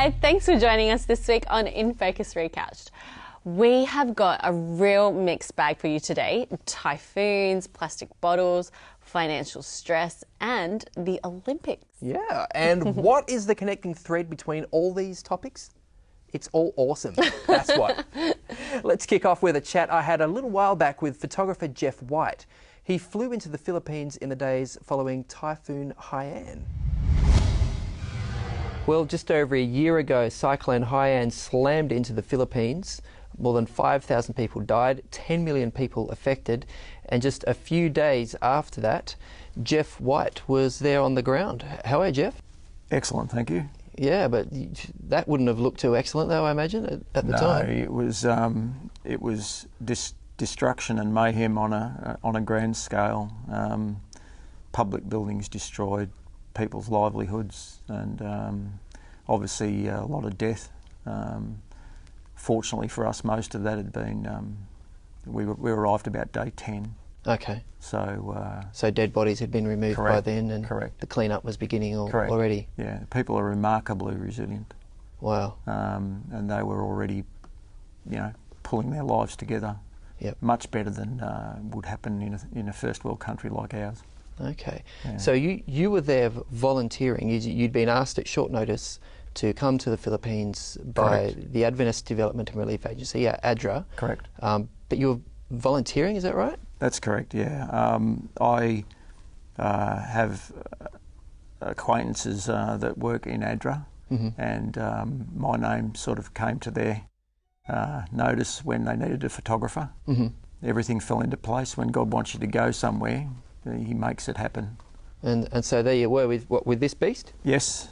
Hi, thanks for joining us this week on InFocus Recouched. We have got a real mixed bag for you today. Typhoons, plastic bottles, financial stress, and the Olympics. Yeah, and what is the connecting thread between all these topics? It's all awesome, that's what. Let's kick off with a chat I had a little while back with photographer Jeff White. He flew into the Philippines in the days following Typhoon Haiyan. Well, just over a year ago, Cyclone Haiyan slammed into the Philippines. More than 5,000 people died, 10 million people affected, and just a few days after that, Jeff White was there on the ground. How are you, Jeff? Excellent, thank you. Yeah, but that wouldn't have looked too excellent, though, I imagine, at the time. No, it was destruction and mayhem on a grand scale. Public buildings destroyed, people's livelihoods, and obviously a lot of death. Fortunately for us, most of that had been, we arrived about day 10. Okay. So dead bodies had been removed by then, and correct. The clean-up was beginning already. Yeah, people are remarkably resilient. Wow. And they were already, pulling their lives together. Yep. Much better than would happen in a first world country like ours. Okay. Yeah. So you were there volunteering. You'd been asked at short notice to come to the Philippines by Correct. the Adventist Development and Relief Agency, ADRA. Correct. But you were volunteering, is that right? That's correct, yeah. I have acquaintances that work in ADRA, and my name sort of came to their notice when they needed a photographer. Everything fell into place. When God wants you to go somewhere, He makes it happen. And so there you were with this beast? Yes.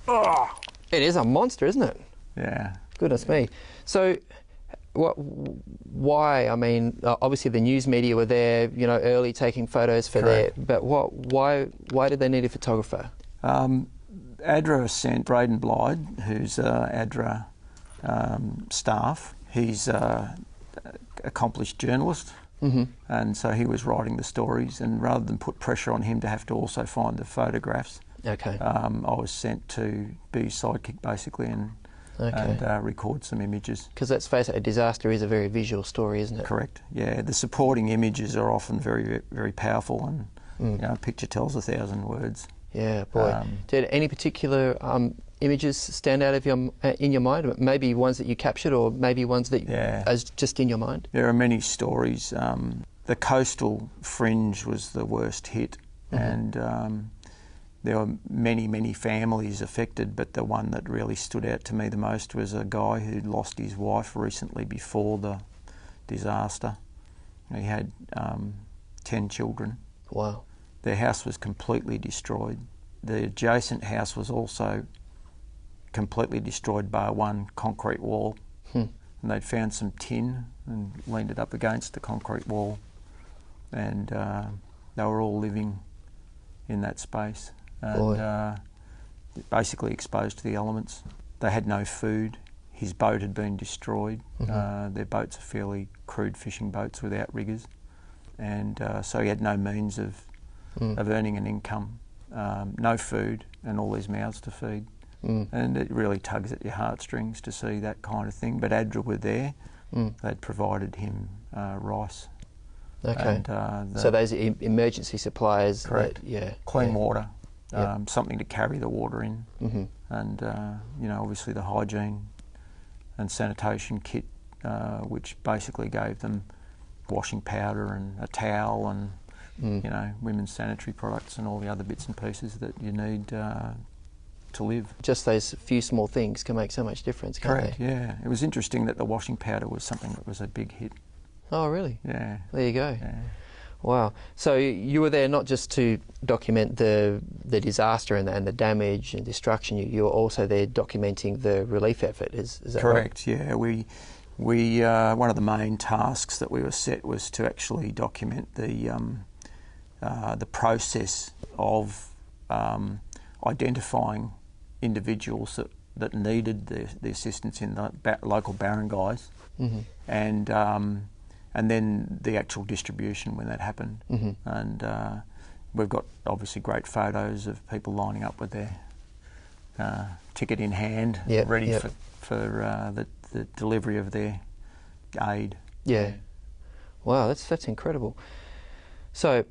Oh, it is a monster, isn't it? Yeah. Goodness me. So, why? I mean, obviously the news media were there, early taking photos for Correct. But why did they need a photographer? ADRA sent Braden Blyde, who's ADRA staff. He's an accomplished journalist. And so he was writing the stories, and rather than put pressure on him to have to also find the photographs, okay. I was sent to be sidekick basically and record some images. Because let's face it, a disaster is a very visual story, isn't it? Correct. Yeah, the supporting images are often very, very powerful, and a picture tells 1,000 words. Yeah, boy. Did any particular images stand out of in your mind? Maybe ones that you captured, or maybe ones that as just in your mind? There are many stories. The coastal fringe was the worst hit, and there were many, many families affected, but the one that really stood out to me the most was a guy who lost his wife recently before the disaster. He had 10 children. Wow. Their house was completely destroyed. The adjacent house was also completely destroyed by one concrete wall. And they'd found some tin and leaned it up against the concrete wall. And they were all living in that space. And basically exposed to the elements. They had no food. His boat had been destroyed. Their boats are fairly crude fishing boats without riggers. And so he had no means of earning an income, no food, and all these mouths to feed. And it really tugs at your heartstrings to see that kind of thing. But ADRA were there. They'd provided him rice. Okay. And, so those emergency supplies. Correct. Clean water, something to carry the water in, and obviously the hygiene and sanitation kit, which basically gave them washing powder and a towel and women's sanitary products and all the other bits and pieces that you need to live. Just those few small things can make so much difference, can't Correct, they? yeah. It was interesting that the washing powder was something that was a big hit. Oh, really? Yeah. There you go. Yeah. Wow. So you were there not just to document the disaster and the damage and destruction, you were also there documenting the relief effort, is that correct, right? Yeah. We one of the main tasks that we were set was to actually document the process of identifying individuals that needed the assistance in the local barangays, and then the actual distribution when that happened. And we've got obviously great photos of people lining up with their ticket in hand, ready for the delivery of their aid. Yeah. Wow, that's incredible. So,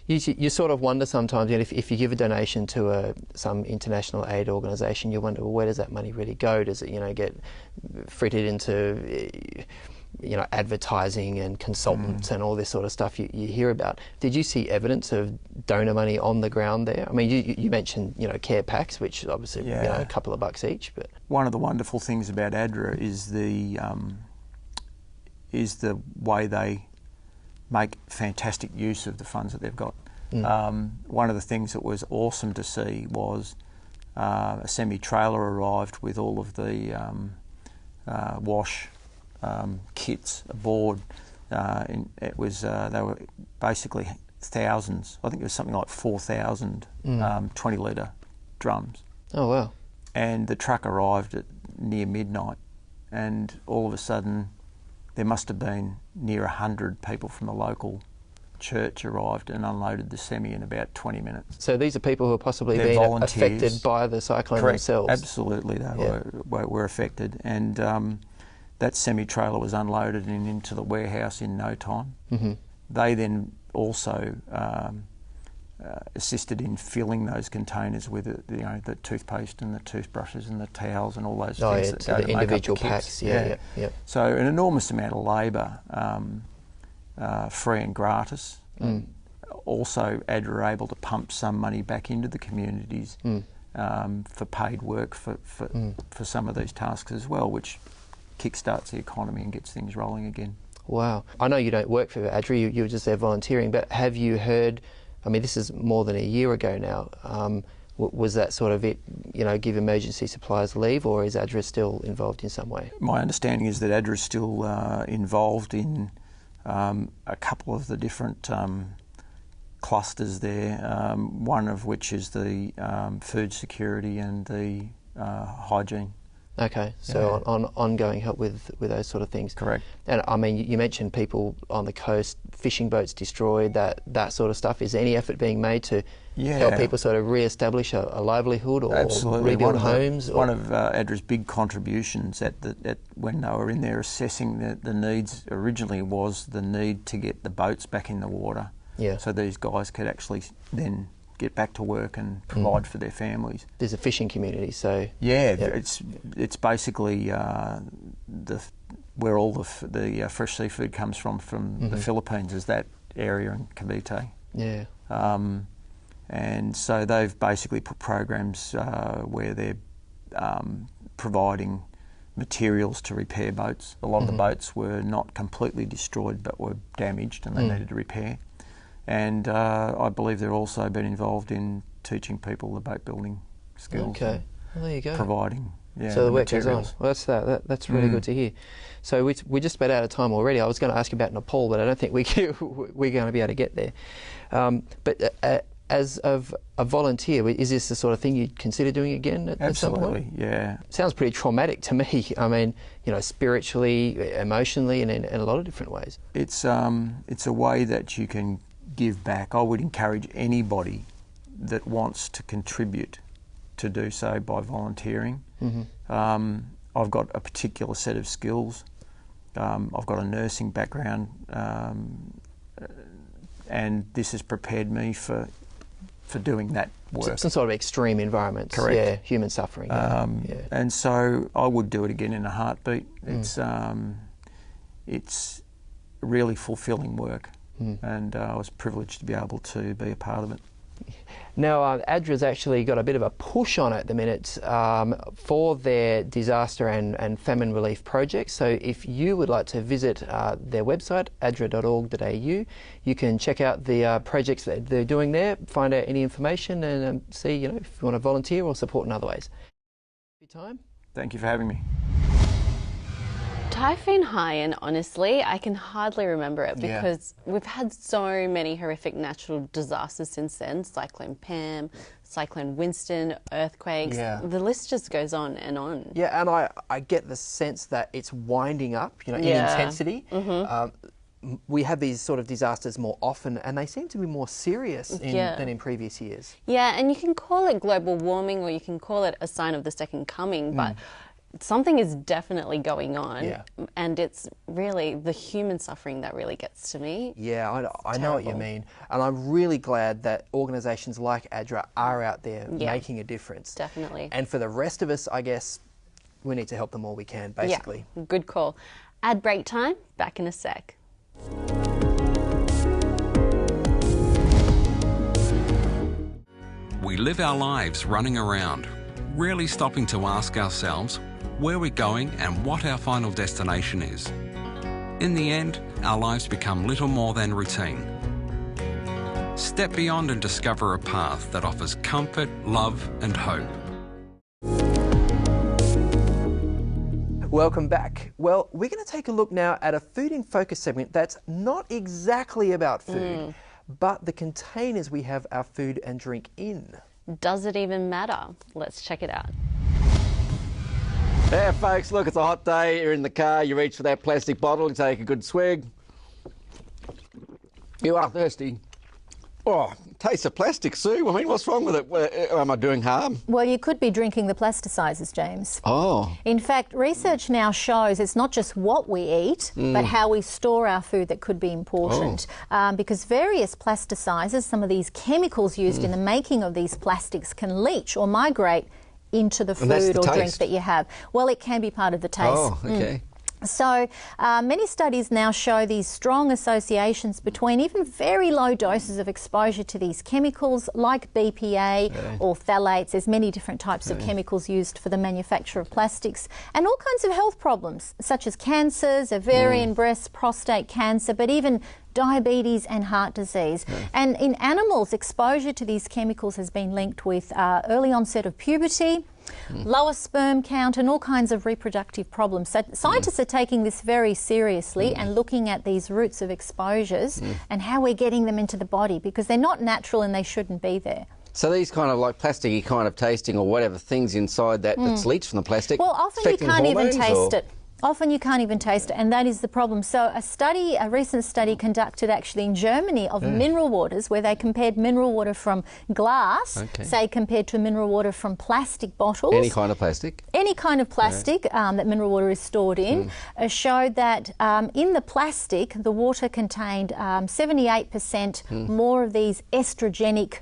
you sort of wonder sometimes, if you give a donation to some international aid organisation, you wonder, well, where does that money really go? Does it, get frittered into, advertising and consultants and all this sort of stuff you hear about? Did you see evidence of donor money on the ground there? I mean, you mentioned, care packs, which obviously, a couple of bucks each. But one of the wonderful things about ADRA is the way they make fantastic use of the funds that they've got. One of the things that was awesome to see was a semi-trailer arrived with all of the wash kits aboard. They were basically thousands. I think it was something like 4,000 20-litre drums. Oh wow! And the truck arrived at near midnight, and all of a sudden, there must have been near 100 people from the local church arrived and unloaded the semi in about 20 minutes. So these are people who are possibly being affected by the cyclone themselves? Absolutely, they were affected. And that semi-trailer was unloaded and into the warehouse in no time. They then also assisted in filling those containers with the toothpaste and the toothbrushes and the towels and all those things that go to the individual packs. Yeah. So an enormous amount of labour, free and gratis. Also, ADRA are able to pump some money back into the communities for paid work for some of these tasks as well, which kickstarts the economy and gets things rolling again. Wow. I know you don't work for ADRA, you were just there volunteering, but have you heard, I mean, this is more than a year ago now, was that sort of it, give emergency supplies leave, or is ADRA still involved in some way? My understanding is that ADRA is still involved in a couple of the different clusters there, one of which is the food security and the hygiene. Okay, so on ongoing help with those sort of things. Correct. And I mean, you mentioned people on the coast, fishing boats destroyed, that sort of stuff. Is there any effort being made to help people sort of re-establish a livelihood or rebuild homes? One of ADRA's big contributions when they were in there assessing the needs originally was the need to get the boats back in the water. Yeah. So these guys could actually then get back to work and provide for their families. There's a fishing community, so it's basically where all the fresh seafood comes from the Philippines, is that area in Cavite. Yeah. And so they've basically put programs where they're providing materials to repair boats. A lot of the boats were not completely destroyed but were damaged and they needed to repair. And I believe they've also been involved in teaching people the boat building skills. Okay, well, there you go. Providing, so the work goes on. Well, that's really good to hear. So we're just about out of time already. I was going to ask you about Nepal, but I don't think we're going to be able to get there. But as of a volunteer, is this the sort of thing you'd consider doing again at some point? Absolutely, yeah. Sounds pretty traumatic to me. I mean, spiritually, emotionally, and in a lot of different ways. It's a way that you can give back. I would encourage anybody that wants to contribute to do so by volunteering. I've got a particular set of skills. I've got a nursing background, and this has prepared me for doing that work. Some sort of extreme environments. Correct. Yeah, human suffering. And so I would do it again in a heartbeat. It's really fulfilling work. And I was privileged to be able to be a part of it. Now, ADRA's actually got a bit of a push on at the minute for their disaster and famine relief projects. So if you would like to visit their website, adra.org.au, you can check out the projects that they're doing there, find out any information and see if you want to volunteer or support in other ways. Your time. Thank you for having me. Typhoon Haiyan, honestly, I can hardly remember it because we've had so many horrific natural disasters since then. Cyclone Pam, Cyclone Winston, earthquakes. The list just goes on and on. Yeah, and I get the sense that it's winding up, in intensity. we have these sort of disasters more often, and they seem to be more serious than in previous years. Yeah, and you can call it global warming or you can call it a sign of the second coming, but something is definitely going on, and it's really the human suffering that really gets to me. Yeah, I know what you mean, and I'm really glad that organisations like ADRA are out there making a difference. Definitely. And for the rest of us, I guess we need to help them all we can, basically. Yeah, good call. Ad break time, back in a sec. We live our lives running around, rarely stopping to ask ourselves where we're going and what our final destination is. In the end, our lives become little more than routine. Step beyond and discover a path that offers comfort, love and hope. Welcome back. Well, we're going to take a look now at a Food in Focus segment that's not exactly about food, but the containers we have our food and drink in. Does it even matter? Let's check it out. Yeah, folks, look, it's a hot day. You're in the car, you reach for that plastic bottle, you take a good swig. You are thirsty. Oh, taste of plastic, Sue. I mean, what's wrong with it? Am I doing harm? Well, you could be drinking the plasticizers, James. Oh. In fact, research now shows it's not just what we eat, but how we store our food that could be important. Because various plasticizers, some of these chemicals used in the making of these plastics, can leach or migrate into the food or drink that you have. Well, it can be part of the taste. Oh, okay. So many studies now show these strong associations between even very low doses of exposure to these chemicals like BPA or phthalates. There's many different types of chemicals used for the manufacture of plastics, and all kinds of health problems such as cancers, ovarian, breast, prostate cancer, but even diabetes and heart disease. And in animals, exposure to these chemicals has been linked with early onset of puberty, lower sperm count and all kinds of reproductive problems. So scientists are taking this very seriously and looking at these routes of exposures and how we're getting them into the body, because they're not natural and they shouldn't be there. So these kind of like plasticky kind of tasting or whatever things inside that's leached from the plastic. Well, often you can't even taste it. Often you can't even taste it, and that is the problem. So a recent study conducted actually in Germany of mineral waters, where they compared mineral water from glass, say compared to mineral water from plastic bottles. Any kind of plastic? Any kind of plastic that mineral water is stored in, showed that in the plastic, the water contained 78% more of these estrogenic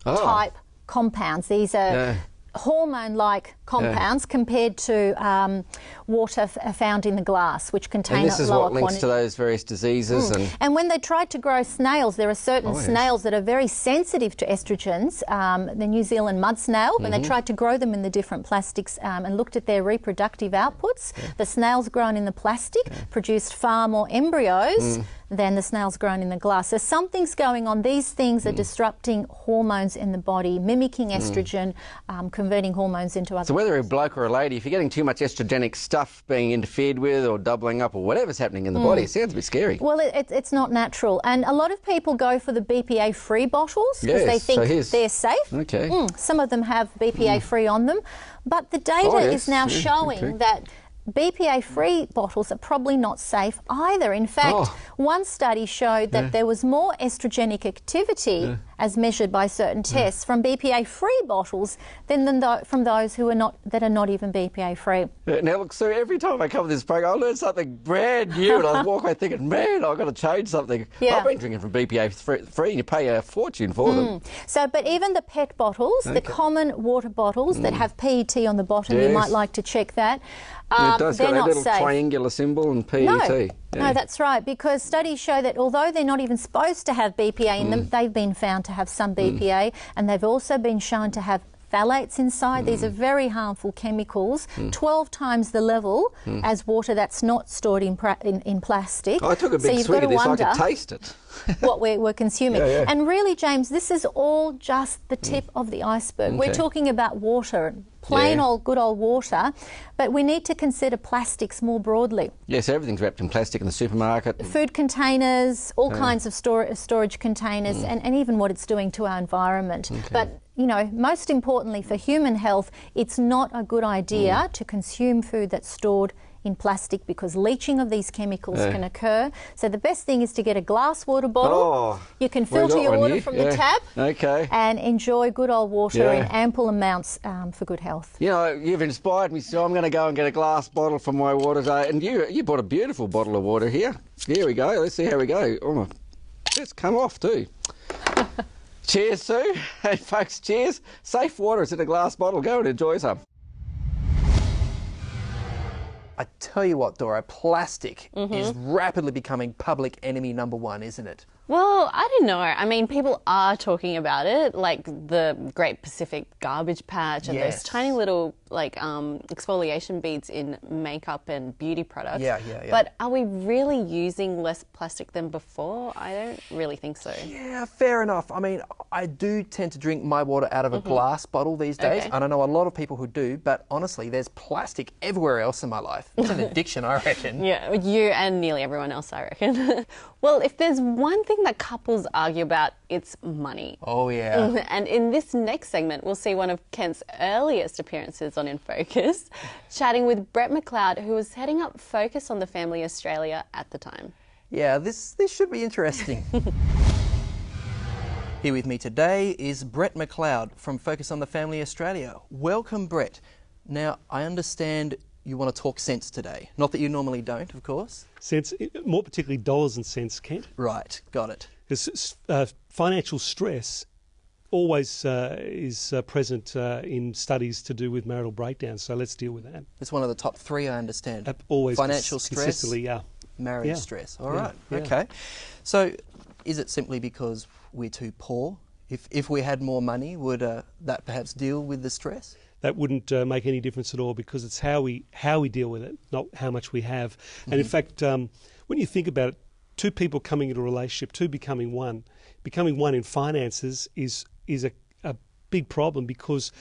type compounds. These are hormone-like compounds compared to water found in the glass, which contain a lower quantity. And this is what links to those various diseases. And when they tried to grow snails, there are certain snails that are very sensitive to estrogens. The New Zealand mud snail, when they tried to grow them in the different plastics and looked at their reproductive outputs, the snails grown in the plastic produced far more embryos than the snails grown in the glass. So something's going on. These things are disrupting hormones in the body, mimicking estrogen, converting hormones into other. So whether you're a bloke or a lady, if you're getting too much estrogenic stuff being interfered with or doubling up or whatever's happening in the body, it sounds a bit scary. Well, it's not natural. And a lot of people go for the BPA-free bottles because they think they're safe. Okay. Some of them have BPA-free on them. But the data is now showing that BPA-free bottles are probably not safe either. In fact, one study showed that there was more estrogenic activity as measured by certain tests from BPA-free bottles than from those who are that are not even BPA-free. Now, look, Sue, every time I come to this program, I learn something brand new, and I walk away thinking, man, I've got to change something. I've been drinking from BPA-free, and you pay a fortune for them. So, but even the PET bottles, the common water bottles that have PET on the bottom, you might like to check that. It does they're got that not little safe. triangular symbol and PET. No, that's right, because studies show that although they're not even supposed to have BPA in them, they've been found to have some BPA, and they've also been shown to have phthalates inside. These are very harmful chemicals, 12 times the level as water that's not stored in plastic. I took a big swig of this, I could taste it. What we're consuming. And really, James, this is all just the tip of the iceberg. We're talking about water, plain old good old water, but we need to consider plastics more broadly. Yes, everything's wrapped in plastic in the supermarket. Food containers, all kinds of storage containers, and even what it's doing to our environment. But you know, most importantly for human health, it's not a good idea to consume food that's stored in plastic because leaching of these chemicals can occur. So the best thing is to get a glass water bottle. Oh, you can filter your water from the tap and enjoy good old water in ample amounts for good health. You know, you've inspired me, so I'm going to go and get a glass bottle from my water today. And you bought a beautiful bottle of water here. Here we go. Let's see how we go. Oh, it's come off too. Cheers, Sue. Hey, folks, cheers. Safe water is in a glass bottle. Go and enjoy some. I tell you what, Dora, plastic is rapidly becoming public enemy number one, isn't it? Well, I don't know. I mean, people are talking about it, like the Great Pacific Garbage Patch and those tiny little, like, exfoliation beads in makeup and beauty products. Yeah. But are we really using less plastic than before? I don't really think so. Yeah, fair enough. I mean, I do tend to drink my water out of a glass bottle these days. And I know a lot of people who do, but honestly, there's plastic everywhere else in my life. It's an addiction, I reckon. Yeah, you and nearly everyone else, I reckon. Well, if there's one thing that couples argue about, it's money. Oh, yeah. And in this next segment, we'll see one of Kent's earliest appearances on InFocus, chatting with Brett McLeod, who was heading up Focus on the Family Australia at the time. Yeah, this should be interesting. Here with me today is Brett McLeod from Focus on the Family Australia. Welcome, Brett. Now, I understand you want to talk sense today. Not that you normally don't, of course. Sense, more particularly dollars and cents, Kent. Right, got it. Because financial stress always is present in studies to do with marital breakdowns, so let's deal with that. It's one of the top three, I understand. Always financial stress, consistently, marriage stress. All right, okay. So is it simply because we're too poor? If we had more money, would that perhaps deal with the stress? That wouldn't make any difference at all, because it's how we deal with it, not how much we have. And in fact, when you think about it, two people coming into a relationship, two becoming one in finances is a big problem, because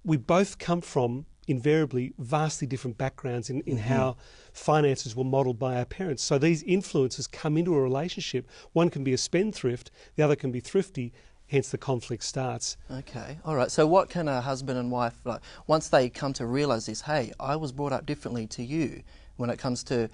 we both come from invariably vastly different backgrounds in how finances were modelled by our parents. So these influences come into a relationship. One can be a spendthrift, the other can be thrifty, hence the conflict starts. Okay, all right. So what can a husband and wife, like, once they come to realise this, hey, I was brought up differently to you when it comes to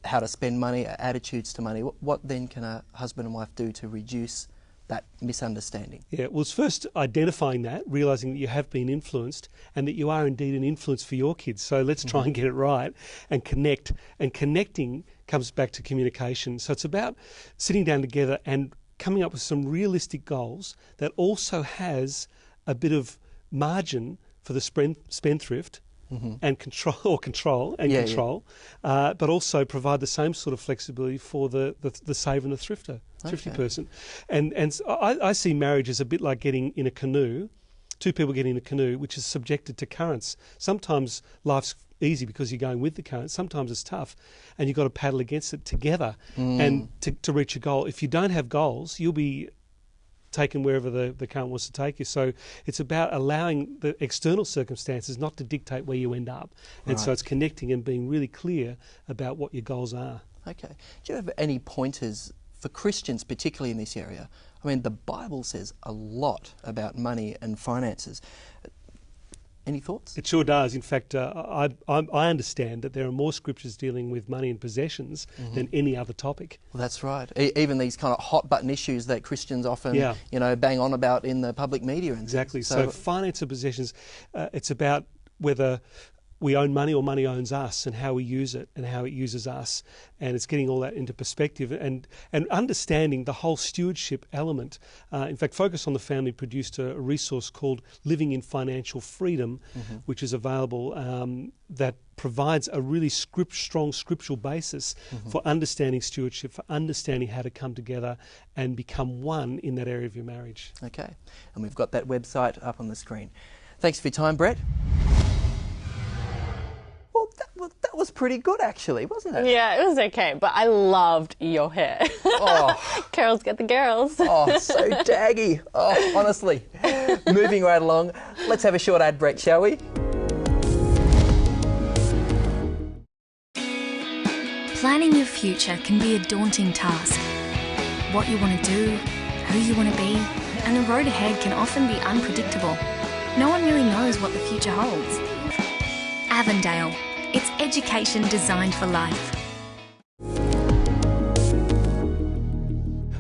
how to spend money, attitudes to money, what then can a husband and wife do to reduce that misunderstanding? Yeah, well, it's first identifying that, realising that you have been influenced and that you are indeed an influence for your kids. So let's try and get it right and connect. And connecting comes back to communication. So it's about sitting down together and coming up with some realistic goals that also has a bit of margin for the spendthrift and control, but also provide the same sort of flexibility for the saver and the thrifty person. And so I see marriage as a bit like getting in a canoe, two people getting in a canoe, which is subjected to currents. Sometimes life's easy because you're going with the current. Sometimes it's tough and you've got to paddle against it together and to reach a goal. If you don't have goals, you'll be taken wherever the current wants to take you. So it's about allowing the external circumstances not to dictate where you end up. And so it's connecting and being really clear about what your goals are. Okay. Do you have any pointers for Christians, particularly in this area? I mean, the Bible says a lot about money and finances. Any thoughts? It sure does. In fact, I understand that there are more scriptures dealing with money and possessions than any other topic. Well, that's right. Even these kind of hot button issues that Christians often, bang on about in the public media. And exactly. So finance and possessions, it's about whether we own money or money owns us, and how we use it and how it uses us. And it's getting all that into perspective and understanding the whole stewardship element. In fact, Focus on the Family produced a resource called Living in Financial Freedom, which is available, that provides a really strong scriptural basis for understanding stewardship, for understanding how to come together and become one in that area of your marriage. Okay. And we've got that website up on the screen. Thanks for your time, Brett. That was pretty good, actually, wasn't it? Yeah, it was okay, but I loved your hair. Oh. Carol's got the girls. Oh, so daggy. Oh, honestly. Moving right along, let's have a short ad break, shall we? Planning your future can be a daunting task. What you want to do, who you want to be, and the road ahead can often be unpredictable. No one really knows what the future holds. Avondale, It's education designed for life.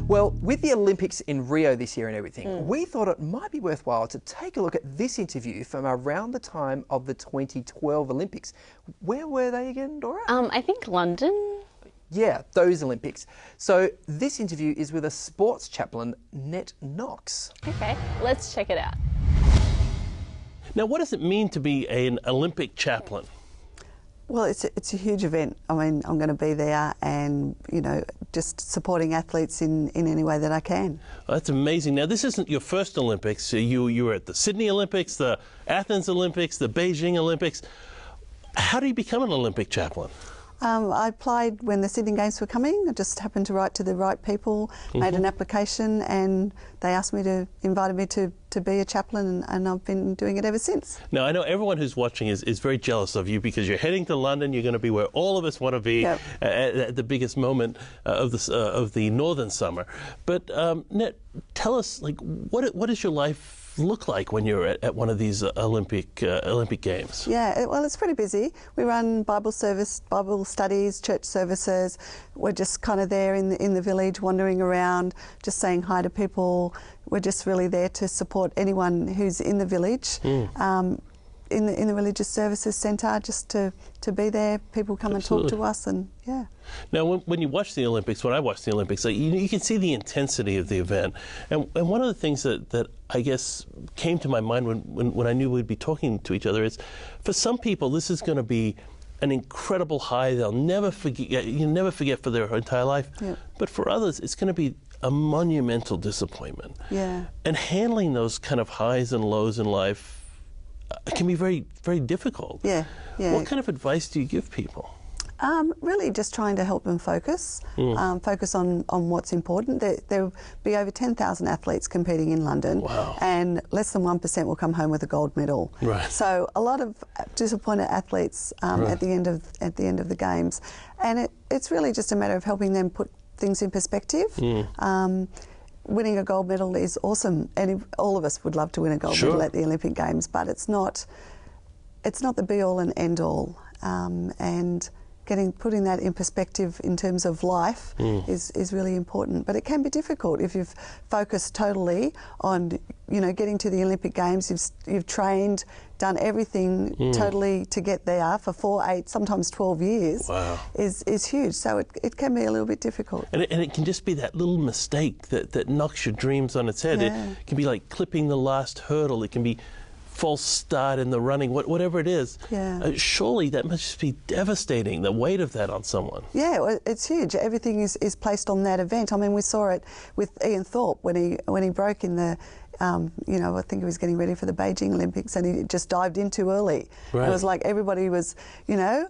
Well, with the Olympics in Rio this year and everything, we thought it might be worthwhile to take a look at this interview from around the time of the 2012 Olympics. Where were they again, Dora? I think London. Yeah, those Olympics. So this interview is with a sports chaplain, Net Knox. Okay, let's check it out. Now, what does it mean to be an Olympic chaplain? Well, it's a huge event. I mean, I'm going to be there and, you know, just supporting athletes in any way that I can. Well, that's amazing. Now, this isn't your first Olympics. You were at the Sydney Olympics, the Athens Olympics, the Beijing Olympics. How do you become an Olympic chaplain? I applied when the Sydney Games were coming. I just happened to write to the right people, made an application, and they invited me to be a chaplain, and I've been doing it ever since. Now, I know everyone who's watching is very jealous of you because you're heading to London. You're going to be where all of us want to be at the biggest moment of the northern summer. But Net, tell us, like, what does your life look like when you're at one of these Olympic Games? Yeah, well, it's pretty busy. We run Bible studies, church services. We're just kind of there in the village, wandering around, just saying hi to people. We're just really there to support anyone who's in the village, in the religious services centre, just to be there. People come and talk to us, and yeah. Now, when you watch the Olympics, when I watch the Olympics, you can see the intensity of the event. And one of the things that I guess came to my mind when I knew we'd be talking to each other is, for some people, this is going to be an incredible high they'll never forget. You'll never forget for their entire life. Yeah. But for others, it's going to be a monumental disappointment. Yeah. And handling those kind of highs and lows in life can be very, very difficult. Yeah. Yeah. What kind of advice do you give people? Really just trying to help them focus on what's important. There'll be over 10,000 athletes competing in London, and less than 1% will come home with a gold medal. Right. So a lot of disappointed athletes at the end of the games, and it's really just a matter of helping them put things in perspective. Winning a gold medal is awesome, and all of us would love to win a gold medal at the Olympic Games, but it's not the be all and end all, and putting that in perspective in terms of life is really important. But it can be difficult if you've focused totally on, you know, getting to the Olympic Games. You've trained, done everything totally to get there for 4, 8, sometimes 12 years. Wow. is huge. So it can be a little bit difficult. And it can just be that little mistake that knocks your dreams on its head. Yeah. It can be like clipping the last hurdle. It can be false start in the running, whatever it is. Yeah. Surely that must just be devastating, the weight of that on someone. Yeah, well, it's huge. Everything is placed on that event. I mean, we saw it with Ian Thorpe when he broke in the, you know, I think he was getting ready for the Beijing Olympics, and he just dived in too early. Right. It was like everybody was, you know,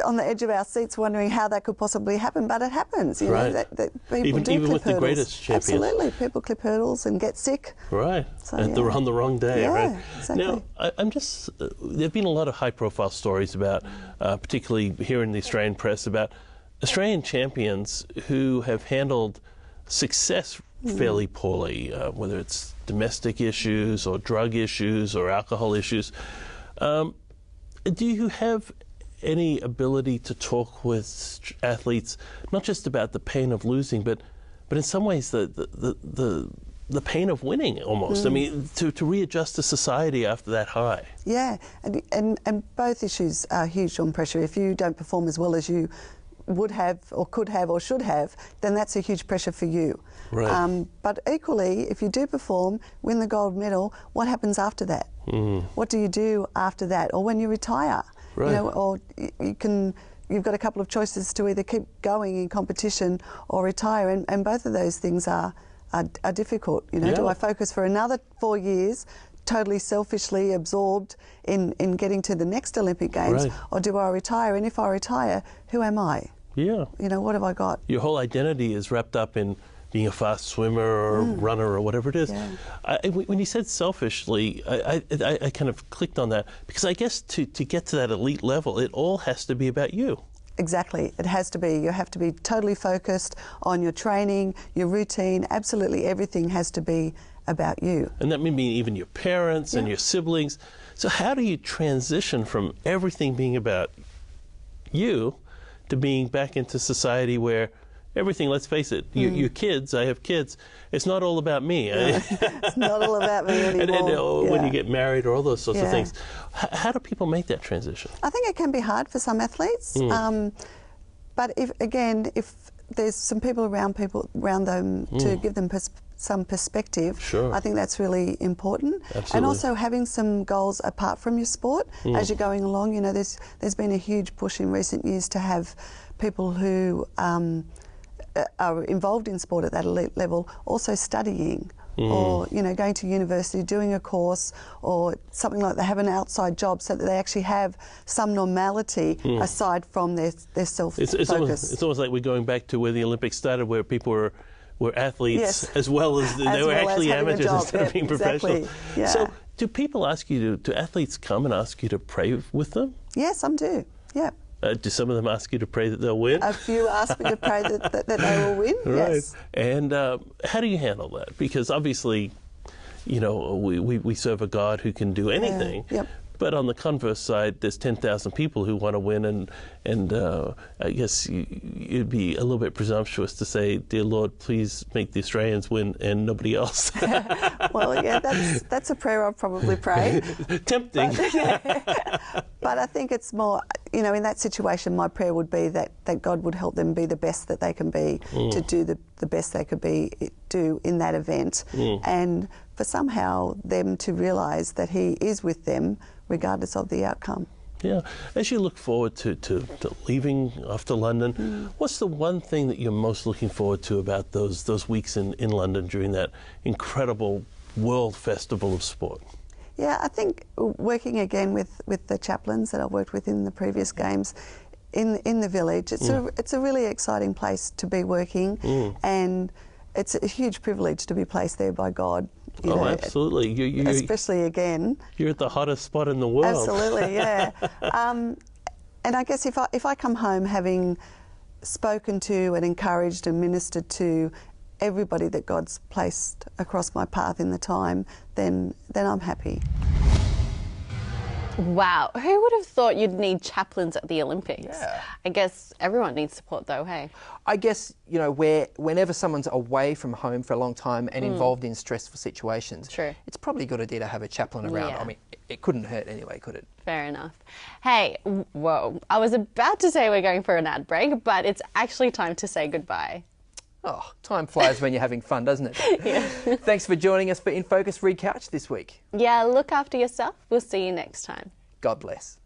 on the edge of our seats wondering how that could possibly happen, but it happens. You know, that people do even clip with hurdles. the greatest champions. Absolutely, people clip hurdles and get sick. Right, So, on the wrong day. Yeah, right? exactly. Now, I'm just, there have been a lot of high-profile stories about, particularly here in the Australian press, about Australian champions who have handled success fairly poorly, whether it's domestic issues or drug issues or alcohol issues. Do you have any ability to talk with athletes, not just about the pain of losing, but in some ways the pain of winning almost? I mean, to readjust to society after that high. Yeah, and both issues are huge on pressure. If you don't perform as well as you would have or could have or should have, then that's a huge pressure for you. Right. But equally, if you do perform, win the gold medal, what happens after that? What do you do after that, or when you retire? Right. You know, or you've got a couple of choices to either keep going in competition or retire, and both of those things are difficult. You know, do I focus for another 4 years, totally selfishly absorbed in getting to the next Olympic Games, or do I retire? And if I retire, who am I? Yeah. You know, what have I got? Your whole identity is wrapped up in being a fast swimmer or runner or whatever it is. Yeah. When you said selfishly, I kind of clicked on that, because I guess to get to that elite level, it all has to be about you. Exactly. It has to be. You have to be totally focused on your training, your routine. Absolutely everything has to be about you. And that may mean even your parents and your siblings. So how do you transition from everything being about you to being back into society where everything, let's face it, your kids, I have kids, it's not all about me. It's not all about me anymore. When you get married or all those sorts of things. How do people make that transition? I think it can be hard for some athletes. But if there's some people around them to give them some perspective, Sure. I think that's really important. Absolutely. And also having some goals apart from your sport as you're going along. You know, there's been a huge push in recent years to have people who are involved in sport at that elite level also studying. Or, you know, going to university, doing a course or something like that, have an outside job so that they actually have some normality aside from their self-focus. It's almost like we're going back to where the Olympics started, where people were athletes as well as they were actually amateurs instead of being professional. Yeah. So do people ask you do athletes come and ask you to pray with them? Yes, some do, yeah. Do some of them ask you to pray that they'll win? A few ask me to pray that they will win, right. Yes. And how do you handle that? Because obviously, you know, we serve a God who can do anything. Yep. But on the converse side, there's 10,000 people who want to win, and I guess it'd be a little bit presumptuous to say, "Dear Lord, please make the Australians win and nobody else." Well, yeah, that's a prayer I've probably prayed. Tempting. But I think it's more, you know, in that situation, my prayer would be that God would help them be the best that they can be, to do the best they could do in that event, and for somehow them to realise that He is with them regardless of the outcome. Yeah. As you look forward to leaving off to London, what's the one thing that you're most looking forward to about those weeks in London during that incredible World Festival of Sport? Yeah, I think working again with the chaplains that I've worked with in the previous games in the village, it's a really exciting place to be working, and it's a huge privilege to be placed there by God. You know, absolutely. You especially again. You're at the hottest spot in the world. Absolutely, yeah. And I guess if I come home having spoken to and encouraged and ministered to everybody that God's placed across my path in the time, then I'm happy. Wow, who would have thought you'd need chaplains at the Olympics? Yeah. I guess everyone needs support though, hey? I guess, you know, whenever someone's away from home for a long time and involved in stressful situations, True. it's probably a good idea to have a chaplain around. Yeah. I mean, it couldn't hurt anyway, could it? Fair enough. Hey, whoa, I was about to say we're going for an ad break, but it's actually time to say goodbye. Oh, time flies when you're having fun, doesn't it? Yeah. Thanks for joining us for InFocus Recouched this week. Yeah, look after yourself. We'll see you next time. God bless.